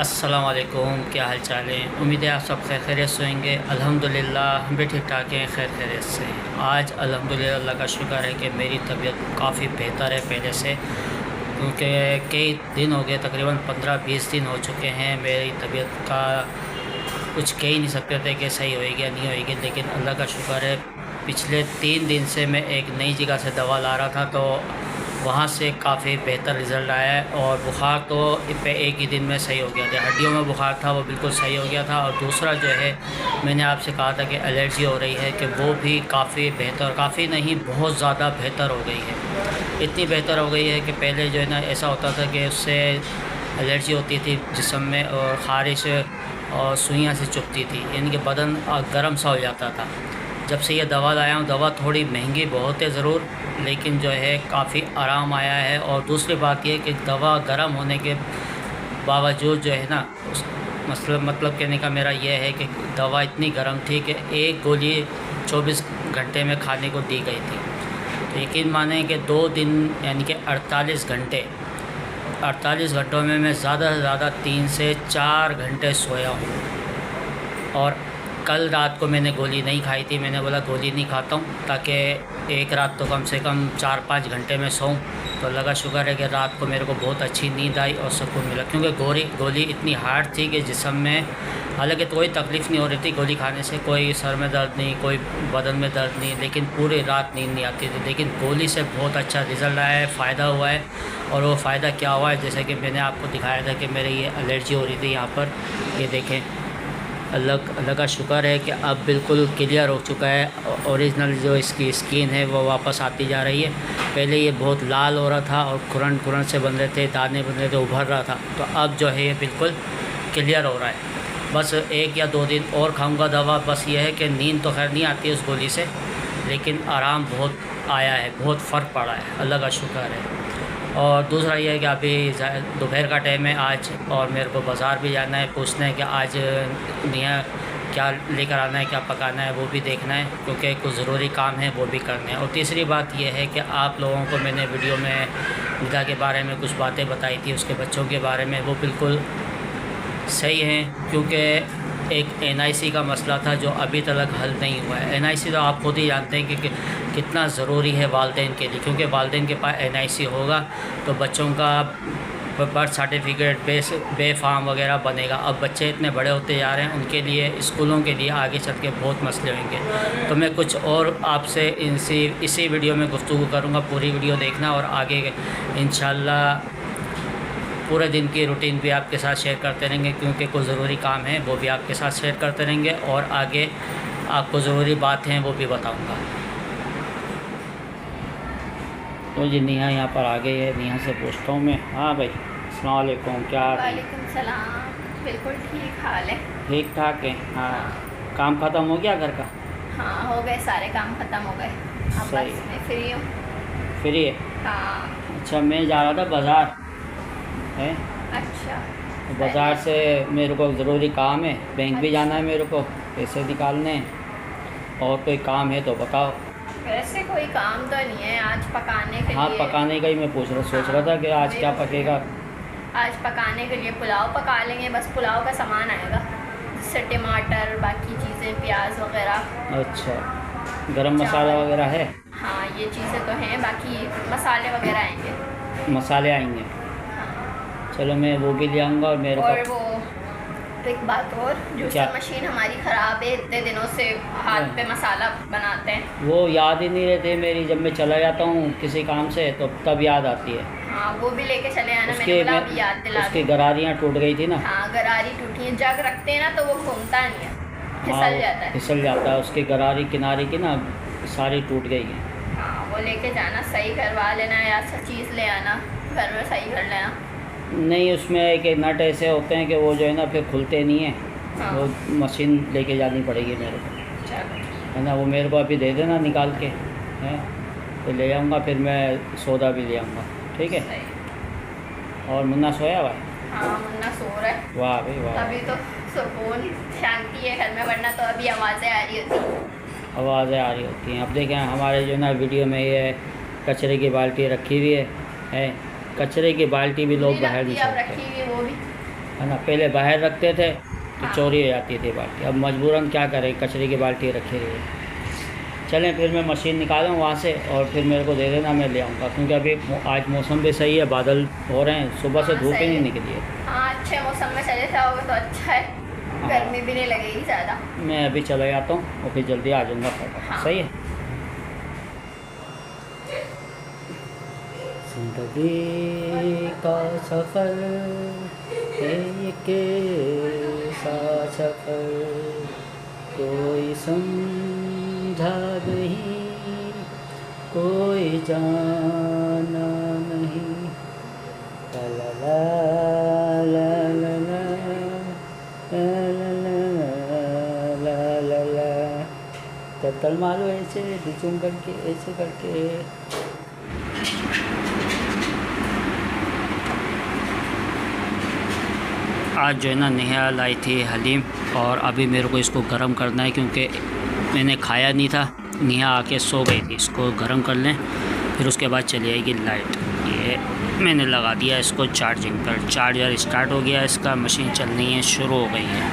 अस्सलाम वालेकुम, क्या हाल चाल है। उम्मीद है आप सब खैर खैरियत से होंगे। अल्हम्दुलिल्लाह हम भी ठीक ठाक हैं, खैर खैरियत से। आज अल्हम्दुलिल्लाह अल्लाह का शुक्र है कि मेरी तबीयत काफ़ी बेहतर है पहले से, क्योंकि कई दिन हो गए, तकरीबन 15-20 दिन हो चुके हैं मेरी तबीयत का कुछ कह ही नहीं सकते थे कि सही होएगी या नहीं होएगी। लेकिन अल्लाह का शुक्र है पिछले 3 दिन से मैं एक नई जगह से दवा ला रहा था, तो वहाँ से काफ़ी बेहतर रिज़ल्ट आया है। और बुखार तो एक ही दिन में सही हो गया था, हड्डियों में बुखार था वो बिल्कुल सही हो गया था। और दूसरा जो है, मैंने आपसे कहा था कि एलर्जी हो रही है, कि वो भी काफ़ी बेहतर, काफ़ी नहीं बहुत ज़्यादा बेहतर हो गई है। इतनी बेहतर हो गई है कि पहले जो है ना ऐसा होता था कि उससे एलर्जी होती थी जिस्म में, और ख़ारिश और सुइयाँ से चुभती थी, यानी कि बदन गर्म सा हो जाता था। जब से ये दवा लाया हूँ, दवा थोड़ी महंगी बहुत है ज़रूर, लेकिन जो है काफ़ी आराम आया है। और दूसरी बात ये कि दवा गर्म होने के बावजूद जो है ना, उस मतलब कहने का मेरा ये है कि दवा इतनी गर्म थी कि एक गोली 24 घंटे में खाने को दी गई थी। तो यकीन माने कि 2 दिन यानी कि 48 घंटों में मैं ज़्यादा से ज़्यादा 3 से 4 घंटे सोया हूँ। और कल रात को मैंने गोली नहीं खाई थी, मैंने बोला गोली नहीं खाता हूँ ताकि एक रात तो कम से कम 4-5 घंटे में सोऊं। तो लगा शुक्र है कि रात को मेरे को बहुत अच्छी नींद आई और सुकून मिला, क्योंकि गोली इतनी हार्ड थी कि जिस्म में हालांकि कोई तकलीफ़ नहीं हो रही थी गोली खाने से, कोई सर में दर्द नहीं, कोई बदन में दर्द नहीं, लेकिन पूरी रात नींद नहीं आती थी। लेकिन गोली से बहुत अच्छा रिज़ल्ट आया है, फ़ायदा हुआ है। और वो फ़ायदा क्या हुआ है, जैसे कि मैंने आपको दिखाया था कि मेरे ये एलर्जी हो रही थी यहाँ पर, ये देखें। अल्लाह का शुक्र है कि अब बिल्कुल क्लियर हो चुका है। ओरिजिनल जो इसकी स्किन है वो वापस आती जा रही है। पहले ये बहुत लाल हो रहा था और खुरन से बन रहे थे, दाने बन रहे थे, उभर रहा था। तो अब जो है ये बिल्कुल क्लियर हो रहा है। बस 1 या 2 दिन और खाऊंगा दवा। बस ये है कि नींद तो खैर नहीं आती है उस गोली से, लेकिन आराम बहुत आया है, बहुत फ़र्क पड़ा है, अल्लाह का शुक्र है। और दूसरा ये है कि अभी दोपहर का टाइम है आज, और मेरे को बाज़ार भी जाना है, पूछना है कि आज निया क्या लेकर आना है, क्या पकाना है, वो भी देखना है, क्योंकि कुछ ज़रूरी काम है वो भी करने हैं। और तीसरी बात ये है कि आप लोगों को मैंने वीडियो में निदा के बारे में कुछ बातें बताई थी, उसके बच्चों के बारे में, वो बिल्कुल सही हैं, क्योंकि एक NIC का मसला था जो अभी तक हल नहीं हुआ है। NIC तो आप खुद ही जानते हैं कि कितना ज़रूरी है वालिदैन के लिए, क्योंकि वालिदैन के पास NIC होगा तो बच्चों का बर्थ सर्टिफिकेट बे फार्म वगैरह बनेगा। अब बच्चे इतने बड़े होते जा रहे हैं, उनके लिए स्कूलों के लिए आगे चल के बहुत मसले होंगे। तो मैं कुछ और आपसे इसी वीडियो में गुफ्तगू करूँगा, पूरी वीडियो देखना, और आगे इंशाल्लाह पूरे दिन की रूटीन भी आपके साथ शेयर करते रहेंगे, क्योंकि कुछ ज़रूरी काम है वो भी आपके साथ शेयर करते रहेंगे, और आगे आपको ज़रूरी बात हैं वो भी बताऊंगा। तो जी नेहा यहाँ पर आ गई है, नेहा से पूछता हूँ मैं। हाँ भाई, अस्सलाम वालेकुम, क्या हाल है? वालेकुम सलाम। बिल्कुल ठीक हाल है। ठीक ठाक है। हाँ, काम ख़त्म हो गया घर का? हाँ, हो गए, सारे काम ख़त्म हो गए। अब सही बस मैं फ्री हूँ। फ्री है? हाँ। अच्छा, मैं जा रहा था बाज़ार है, अच्छा। तो बाज़ार से मेरे को ज़रूरी काम है, बैंक भी जाना है मेरे को, पैसे निकालने हैं। और कोई काम है तो बताओ। वैसे कोई काम तो नहीं है आज पकाने के हाँ, लिए। पकाने का ही मैं सोच रहा था कि आज क्या पकेगा। आज पकाने के लिए पुलाव पका लेंगे, बस पुलाव का सामान आएगा, जैसे टमाटर, बाकी चीज़ें, प्याज वगैरह। अच्छा, गरम मसाला वगैरह है? हाँ, ये चीज़ें तो हैं, बाकी मसाले वगैरह आएंगे। मसाले आएंगे? हाँ। चलो मैं वो भी ले आऊँगा। और मेरे और को वो एक बात और, जूसर मशीन हमारी ख़राब है, इतने दिनों से हाथ पे मसाला बनाते हैं। वो याद ही नहीं रहते मेरी, जब मैं चला जाता हूँ किसी काम से तो तब याद आती है। हाँ, वो भी लेके चले आना, मैंने बोला अभी याद दिला उसकी दूँ। गरारियाँ टूट गई थी ना। हाँ, गरारी टूटी है, जग रखते हैं ना तो वो घूमता नहीं है, हाँ, फिसल जाता है। फिसल जाता है, उसकी गरारी किनारे की ना सारी टूट गई है। हाँ, वो लेके जाना, सही करवा लेना, या अच्छा चीज़ ले आना, घर में सही कर लेना। नहीं, उसमें एक नट ऐसे होते हैं कि वो जो है ना फिर खुलते नहीं हैं। हाँ। वो मशीन लेके जानी पड़ेगी मेरे को, चलो है ना। वो मेरे को अभी दे देना निकाल के, हैं तो ले आऊँगा, फिर मैं सौदा भी ले आऊँगा, ठीक है। सही। और मुन्ना सोया हुआ है? हाँ, मुन्ना सो रहा है। वाह भाई वाह। अभी तो सुकून शांति है घर में, वरना तो अभी आवाज़ें आ रही होती। आवाज़ें आ रही होती हैं। अब देखें हमारे जो ना वीडियो में ये कचरे की बाल्टी रखी हुई है, कचरे की बाल्टी भी लोग बाहर नहीं अब छोड़ते। रखी हुई वो भी। है ना। पहले बाहर रखते थे तो हाँ। चोरी हो जाती थी बाल्टी, अब मजबूरन क्या करें, कचरे की बाल्टी रखी हुई है। चलें फिर मैं मशीन निकालूँ वहाँ से और फिर मेरे को दे देना, मैं ले आऊँगा, क्योंकि अभी आज मौसम भी सही है, बादल हो रहे हैं, सुबह से हाँ, धूप ही सही नहीं है। निकली है। हाँ, अच्छे मौसम में चले जाओगे तो अच्छा है, गर्मी भी नहीं लगेगी ज़्यादा। मैं अभी चला जाता हूँ और फिर जल्दी आ जाऊँगा फटाफट। हाँ। सही है। जिंदगी का सफ़र एक ऐसा सफ़र कोई समझा नहीं, कोई जाना नहीं। ला ला ला ला ला ला ला ला ला ला। तल मारो ऐसे दिचुम करके, ऐसे करके। आज जो है ना नेहा लाई थी हलीम, और अभी मेरे को इसको गर्म करना है क्योंकि मैंने खाया नहीं था। नेहा आके सो गई थी, इसको गर्म कर लें, फिर उसके बाद चली आएगी लाइट। ये मैंने लगा दिया इसको चार्जिंग पर, चार्जर स्टार्ट हो गया इसका, मशीन चलनी है, शुरू हो गई है।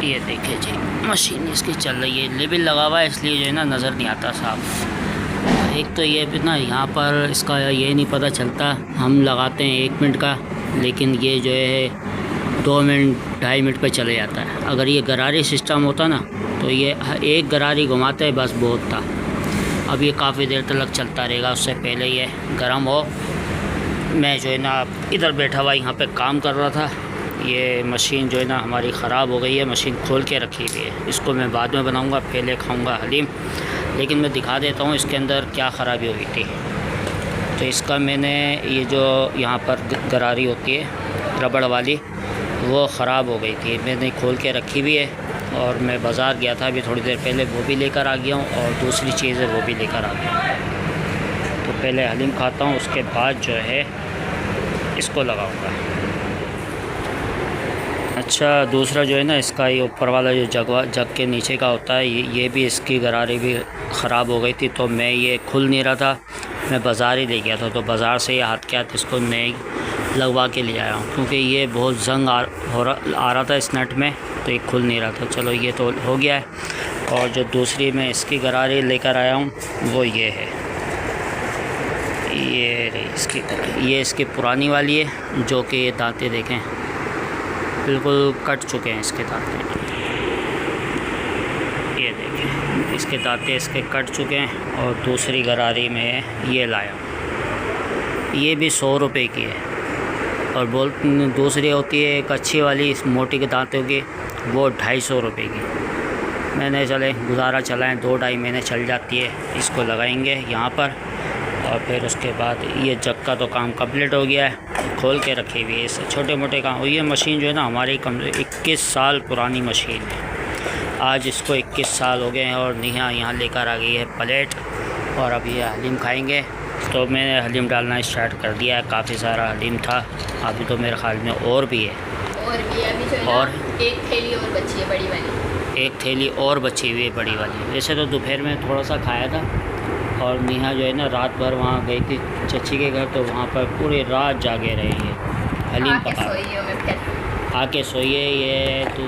ये देखिए जी, मशीन इसकी चल रही है, लेबल लगा हुआ है इसलिए जो है ना नज़र नहीं आता साफ। एक तो ये भी ना यहाँ पर इसका ये नहीं पता चलता, हम लगाते हैं 1 मिनट का, लेकिन ये जो है 2 मिनट 2.5 मिनट पे चले जाता है। अगर ये गरारी सिस्टम होता ना तो ये एक गरारी घुमाते हैं बस बहुत था। अब ये काफ़ी देर तक चलता रहेगा, उससे पहले ये गर्म हो। मैं जो है ना इधर बैठा हुआ यहाँ पे काम कर रहा था। ये मशीन जो है ना हमारी ख़राब हो गई है, मशीन खोल के रखी हुई है, इसको मैं बाद में बनाऊँगा, पहले खाऊँगा हलीम। लेकिन मैं दिखा देता हूँ इसके अंदर क्या ख़राबी हुई थी। तो इसका मैंने ये जो यहाँ पर गरारी होती है रबड़ वाली, वो ख़राब हो गई थी, मैंने खोल के रखी हुई है। और मैं बाज़ार गया था अभी थोड़ी देर पहले, वो भी लेकर आ गया हूँ, और दूसरी चीज़ है वो भी लेकर आ गया हूँ। तो पहले हलीम खाता हूँ, उसके बाद जो है इसको लगाऊँगा। अच्छा, दूसरा जो है ना इसका ये ऊपर वाला जो जग के नीचे का होता है, ये भी इसकी गरारी भी ख़राब हो गई थी, तो मैं ये खुल नहीं रहा था, मैं बाज़ार ही ले गया था। तो बाज़ार से ये हाथ के हाथ इसको नए लगवा के ले आया हूँ, क्योंकि ये बहुत जंग आ रहा था इस नट में, तो ये खुल नहीं रहा था। चलो ये तो हो गया है। और जो दूसरी मैं इसकी गरारी लेकर आया हूँ वो ये है, ये इसकी पुरानी वाली है, जो कि ये दांते देखें बिल्कुल कट चुके हैं इसके दांते। ये देखें इसके दांते इसके कट चुके हैं। और दूसरी गरारी में ये लाया, ये भी 100 रुपये की है। और दूसरी होती है एक अच्छी वाली इस मोटी के दांतों की, वो 250 रुपये की। मैंने चले गुजारा चलाएँ, 2-2.5 महीने चल जाती है। इसको लगाएंगे यहाँ पर, और फिर उसके बाद ये जग का तो काम कंप्लीट हो गया है, खोल के रखी हुई है। इस छोटे मोटे काम। और ये मशीन जो है ना हमारी कम से 21 साल पुरानी मशीन है, आज इसको 21 साल हो गए हैं। और नेहा यहाँ लेकर आ गई है प्लेट, और अब ये हलीम खाएंगे। तो मैंने हलीम डालना स्टार्ट कर दिया है, काफ़ी सारा हलीम था, अभी तो मेरे ख्याल में और भी है। अभी जो है और एक थैली और बची है बड़ी वाली, एक थैली और बची हुई है बड़ी वाली। वैसे तो दोपहर में थोड़ा सा खाया था, और नेहा जो है ना रात भर वहाँ गई थी चची के घर, तो वहाँ पर पूरी रात जागे रही है हलीम पका आके सोइए। ये तो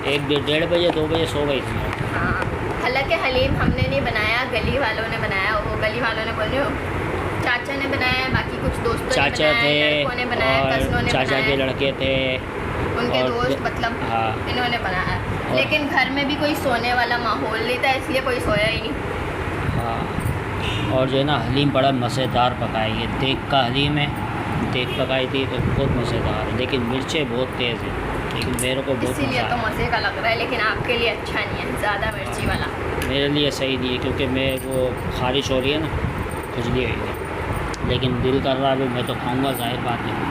1-1:30 बजे 2 बजे सो गई थी। हाँ, हालांकि हलीम हमने नहीं बनाया, गली वालों ने बनाया। वो गली वालों ने बोले चाचा ने बनाया, बाकी कुछ दोस्तों चाचा ने थे बनाया, और चाचा के लड़के थे, उनके और दोस्त, मतलब हाँ, इन्होंने बनाया। लेकिन घर में भी कोई सोने वाला माहौल नहीं था, इसलिए कोई सोया ही नहीं। हाँ, और जो है ना हलीम बड़ा मज़ेदार पकाई है, देख का हलीम है, देख पकाई थी तो बहुत मज़ेदार है, लेकिन मिर्चें बहुत तेज़ हैं, लेकिन मेरे को बहुत इसीलिए तो मज़े का लग रहा है, लेकिन आपके लिए अच्छा नहीं है ज़्यादा मिर्ची वाला। मेरे लिए सही नहीं है, क्योंकि मैं वो खारिश हो रही है ना, खुजली हुई है, लेकिन दिल कर रहा है मैं तो खाऊंगा, जाहिर बात है।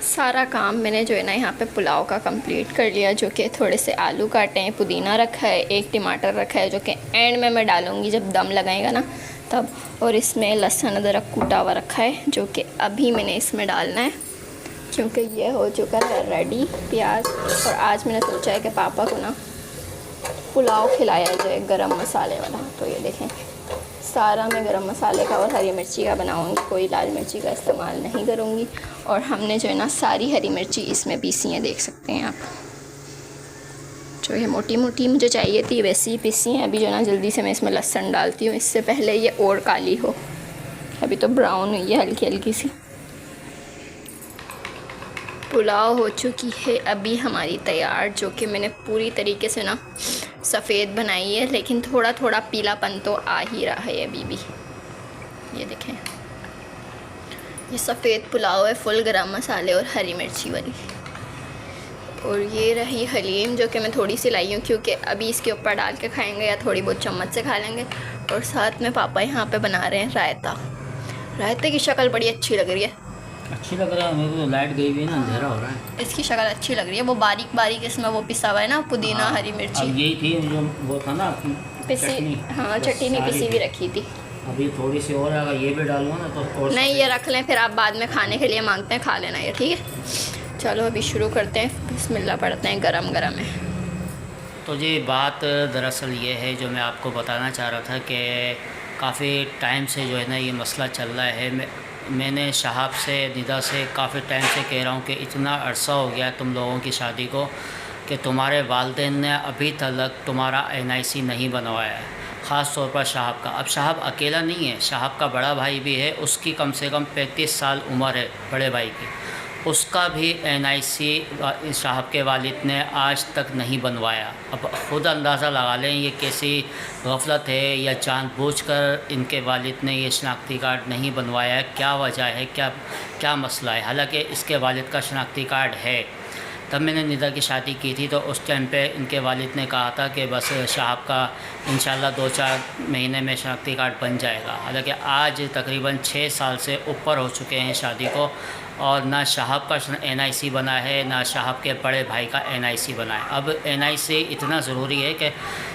सारा काम मैंने जो है ना यहाँ पे पुलाव का कंप्लीट कर लिया, जो कि थोड़े से आलू काटे हैं, पुदीना रखा है, एक टमाटर रखा है, जो कि एंड में मैं डालूँगी जब दम लगाएगा ना तब। और इसमें लहसुन अदरक कूटा हुआ रखा है, जो कि अभी मैंने इसमें डालना है, क्योंकि ये हो चुका है रेडी प्याज। और आज मैंने सोचा है कि पापा को ना पुलाव खिलाया जाए गरम मसाले वाला। तो ये देखें सारा मैं गरम मसाले का और हरी मिर्ची का बनाऊंगी, कोई लाल मिर्ची का इस्तेमाल नहीं करूंगी। और हमने जो है ना सारी हरी मिर्ची इसमें पीसी हैं, देख सकते हैं आप। जो है मोटी मोटी मुझे चाहिए थी वैसी ही पीसी हैं। अभी जो है ना जल्दी से मैं इसमें लहसुन डालती हूँ, इससे पहले ये और काली हो। अभी तो ब्राउन हुई है हल्की हल्की सी। पुलाव हो चुकी है अभी हमारी तैयार, जो कि मैंने पूरी तरीके से ना सफ़ेद बनाई है, लेकिन थोड़ा थोड़ा पीलापन तो आ ही रहा है अभी भी। ये देखें, ये सफ़ेद पुलाव है, फुल गरम मसाले और हरी मिर्ची वाली। और ये रही हलीम, जो कि मैं थोड़ी सी लाई हूँ क्योंकि अभी इसके ऊपर डाल के खाएंगे या थोड़ी बहुत चम्मच से खा लेंगे। और साथ में पापा यहाँ पे बना रहे हैं रायता। रायते की शक्ल बड़ी अच्छी लग रही है। अच्छी लग रहा है मेरे को, लाइट गई हुई है ना, अंधेरा हो रहा है। इसकी शक्ल अच्छी लग रही है, वो बारीक बारीक इसमें वो पिसा हुआ है ना, पुदीना हरी मिर्ची। अब यही थी जो वो था ना पिसी, हाँ चटनी पिसी भी रखी थी। अभी थोड़ी सी और अगर ये भी डालूंगा ना तो और नहीं, ये रख लें, फिर आप बाद में खाने के लिए मांगते हैं, खा लेना ये, ठीक है। चलो अभी शुरू करते हैं, बिस्मिल्लाह पढ़ते हैं, गरम गरम है। तो जी बात दरअसल ये है जो मैं आपको बताना चाह रहा था कि काफ़ी टाइम से जो है ना ये मसला चल रहा है। मैंने शहाब से, निदा से काफ़ी टाइम से कह रहा हूँ कि इतना अरसा हो गया तुम लोगों की शादी को कि तुम्हारे वालिदैन ने अभी तक तुम्हारा NIC नहीं बनवाया है, ख़ास तौर पर शहाब का। अब शहाब अकेला नहीं है, शहाब का बड़ा भाई भी है, उसकी कम से कम 35 साल उम्र है बड़े भाई की, उसका भी NIC साहब के वालिद ने आज तक नहीं बनवाया। अब ख़ुद अंदाज़ा लगा लें ये कैसी गफलत है या जानबूझकर इनके वालिद ने ये शनाख्ती कार्ड नहीं बनवाया है, क्या वजह है, क्या मसला है। हालांकि इसके वालिद का शनाख्ती कार्ड है। तब मैंने निदा की शादी की थी तो उस टाइम पे इनके वालिद ने कहा था कि बस शहाब का इंशाल्लाह 2-4 महीने में शनाख्ती कार्ड बन जाएगा। हालांकि आज तकरीबन 6 साल से ऊपर हो चुके हैं शादी को, और ना शहाब का NIC बना है, ना शहाब के बड़े भाई का NIC बना है। अब NIC इतना ज़रूरी है कि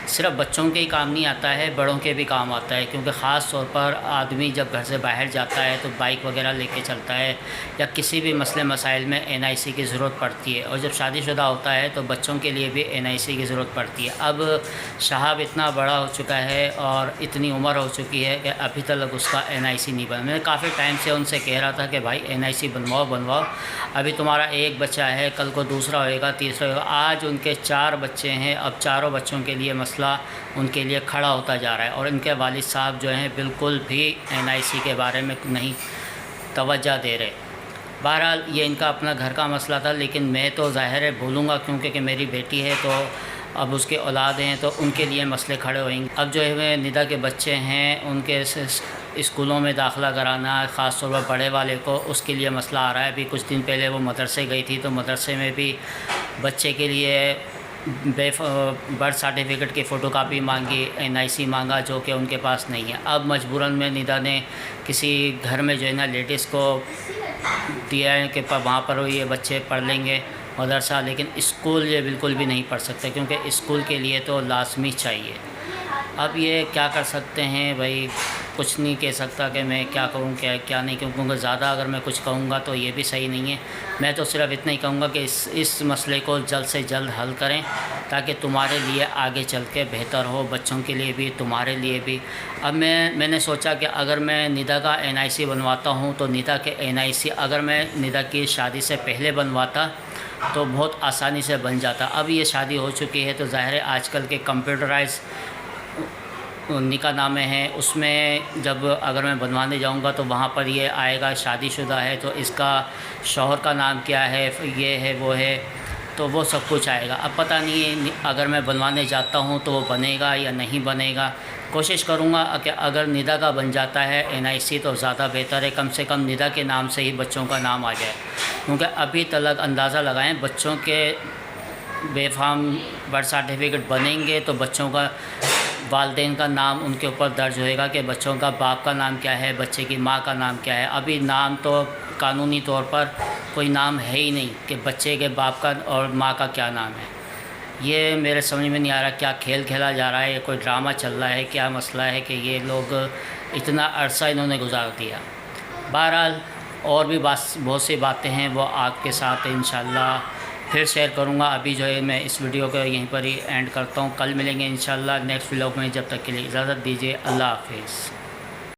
सिर्फ बच्चों के ही काम नहीं आता है, बड़ों के भी काम आता है, क्योंकि ख़ास तौर पर आदमी जब घर से बाहर जाता है तो बाइक वगैरह लेके चलता है या किसी भी मसले मसाइल में NIC की ज़रूरत पड़ती है। और जब शादीशुदा होता है तो बच्चों के लिए भी NIC की ज़रूरत पड़ती है। अब शहाब इतना बड़ा हो चुका है और इतनी उम्र हो चुकी है कि अभी तक उसका NIC नहीं बना। मैंने काफ़ी टाइम से उनसे कह रहा था कि भाई NIC बनवाओ, अभी तुम्हारा एक बच्चा है, कल को दूसरा होएगा, तीसरा होएगा। आज उनके 4 बच्चे हैं, अब चारों बच्चों के लिए मसला उनके लिए खड़ा होता जा रहा है और इनके वालिद साहब जो हैं बिल्कुल भी NIC के बारे में नहीं तवज्जो दे रहे। बहरहाल ये इनका अपना घर का मसला था, लेकिन मैं तो ज़ाहिर है भूलूँगा क्योंकि मेरी बेटी है, तो अब उसके औलाद हैं तो उनके लिए मसले खड़े होंगे। अब जो है निदा के बच्चे हैं उनके स्कूलों में दाखिला कराना, ख़ास तौर पर बड़े वाले को, उसके लिए मसला आ रहा है। अभी कुछ दिन पहले वो मदरसे गई थी तो मदरसे में भी बच्चे के लिए बर्थ सर्टिफिकेट की फ़ोटोकॉपी मांगी, NIC मांगा, जो कि उनके पास नहीं है। अब मजबूरन में निदा ने किसी घर में जो है ना लेडीज़ को दिया है कि वहाँ पर ये बच्चे पढ़ लेंगे मदरसा, लेकिन स्कूल ये बिल्कुल भी नहीं पढ़ सकते क्योंकि स्कूल के लिए तो लाजमी चाहिए। अब ये क्या कर सकते हैं भाई, कुछ नहीं कह सकता कि मैं क्या करूँ क्या नहीं, क्योंकि ज़्यादा अगर मैं कुछ कहूँगा तो ये भी सही नहीं है। मैं तो सिर्फ इतना ही कहूँगा कि इस मसले को जल्द से जल्द हल करें ताकि तुम्हारे लिए आगे चल के बेहतर हो, बच्चों के लिए भी, तुम्हारे लिए भी। अब मैंने सोचा कि अगर मैं निदा का NIC बनवाता हूँ तो निदा के NIC अगर मैं निदा की शादी से पहले बनवाता तो बहुत आसानी से बन जाता। अब ये शादी हो चुकी है तो ज़ाहिर है आजकल के कंप्यूटराइज निकाहनामे हैं, उसमें जब अगर मैं बनवाने जाऊंगा तो वहाँ पर ये आएगा शादीशुदा है तो इसका शौहर का नाम क्या है, ये है वो है, तो वो सब कुछ आएगा। अब पता नहीं अगर मैं बनवाने जाता हूँ तो वो बनेगा या नहीं बनेगा। कोशिश करूँगा कि अगर निदा का बन जाता है NIC तो ज़्यादा बेहतर है, कम से कम निदा के नाम से ही बच्चों का नाम आ जाए। क्योंकि अभी तक अंदाज़ा लगाएं, बच्चों के बेफाम बर्थ सर्टिफिकेट बनेंगे तो बच्चों का वालिदैन का नाम उनके ऊपर दर्ज होएगा कि बच्चों का बाप का नाम क्या है, बच्चे की माँ का नाम क्या है। अभी नाम तो कानूनी तौर पर कोई नाम है ही नहीं कि बच्चे के बाप का और माँ का क्या नाम है। ये मेरे समझ में नहीं आ रहा क्या खेल खेला जा रहा है, या कोई ड्रामा चल रहा है, क्या मसला है कि ये लोग इतना अरसा इन्होंने गुजार दिया। बहरहाल और भी बहुत सी बातें हैं वो आपके साथ इंशाल्लाह फिर शेयर करूँगा। अभी जो है मैं इस वीडियो को यहीं पर ही एंड करता हूँ। कल मिलेंगे इंशाल्लाह नेक्स्ट व्लॉग में। जब तक के लिए इजाज़त दीजिए, अल्लाह हाफिज़।